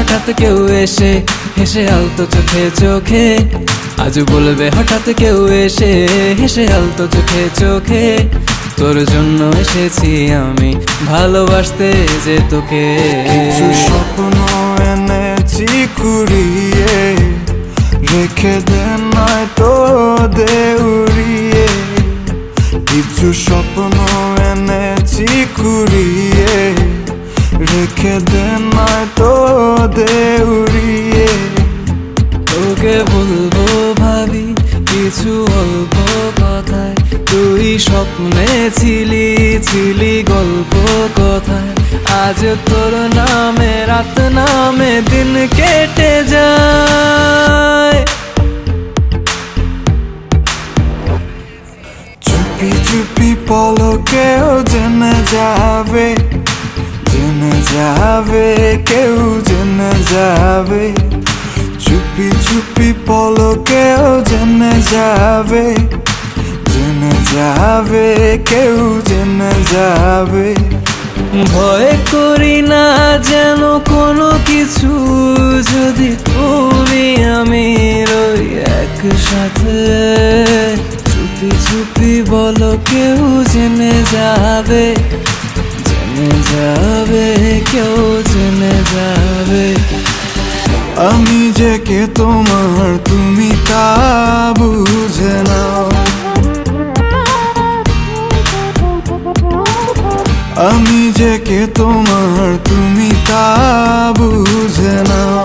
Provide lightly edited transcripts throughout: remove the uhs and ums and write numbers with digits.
হঠাৎ কেউ এসে হেসে আলতো চোখে চোখে, আজ বলবে হঠাৎ কেউ এসে হেসে আলতো চোখে চোখে, তোর জন্য এসেছি আমি ভালোবাসতে যে তোকে। কিছু স্বপ্ন এনেছি কুড়িয়ে, রেখে দে নয়তো দে উড়িয়ে। কিছু স্বপ্ন এনেছি কুড়িয়ে, রেখে দে নয়তো দে উড়িয়ে। তোকে বলবো ভাবি কিছু অল্প কথায়, তুই স্বপ্নে ছিলি ছিলি গল্প কথায়, আজ তোর নামে রাত নামে দিন কেটে যায়। চুপি চুপি পলকেও জেনে যাবে, জেনে যাবে কেউ জেনে যাবে। চুপি চুপি পলকেও জেনে যাবে, জেনে যাবে কেউ জেনে যাবে। ভয় করি না যেন কোনো কিছু, যদি তুমি আমি রই একসাথে। চুপি চুপি বলো কেউ জেনে যাবে, জেনে যাবে কেউ জেনে যাবে। আমি যে কে তোমার তুমি তা বুঝে নাও, আমি যে কে তোমার তুমি তা বুঝে নাও।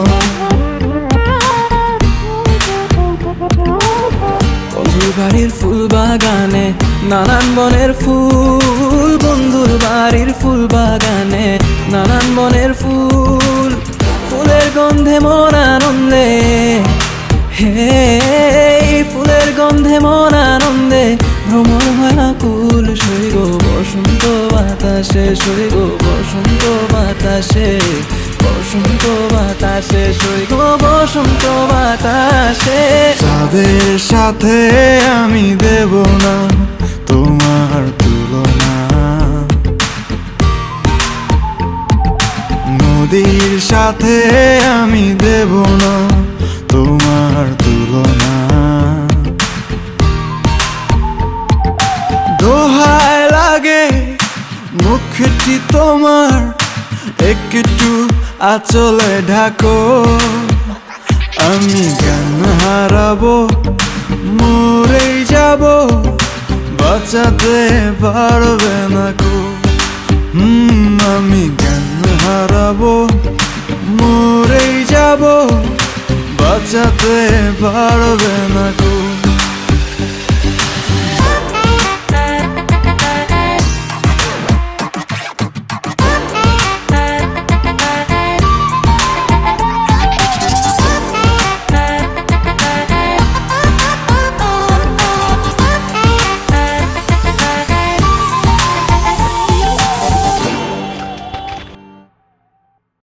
বন্ধুর বাড়ির ফুল বাগানে নানান বনের ফুল, বন্ধুর বাড়ির ফুল বাগানে নানান বনের ফুল, ফুলের গন্ধে মন আনন্দে, হে ফুলের গন্ধে মন আনন্দে ভ্রমণ হয় আকুল। সই গো বসন্ত বাতাসে, সই গো বসন্ত বাতাসে, বসন্ত বাতাসে, সই গো বসন্ত বাতাসে। তাদের সাথে আমি দেব না তোমার তুলনা, নদীর সাথে আমি দেব না তোমার তুলনা। দোহায় লাগে মুখটি তোমার, একটু আঁচলে ঢাকো। আমি জ্ঞান হারাবো, মরেই যাব, বাঁচাতে পারবে না কো। আমি জ্ঞান হারাবো, মরেই যাব, বাঁচাতে পারবে না কো।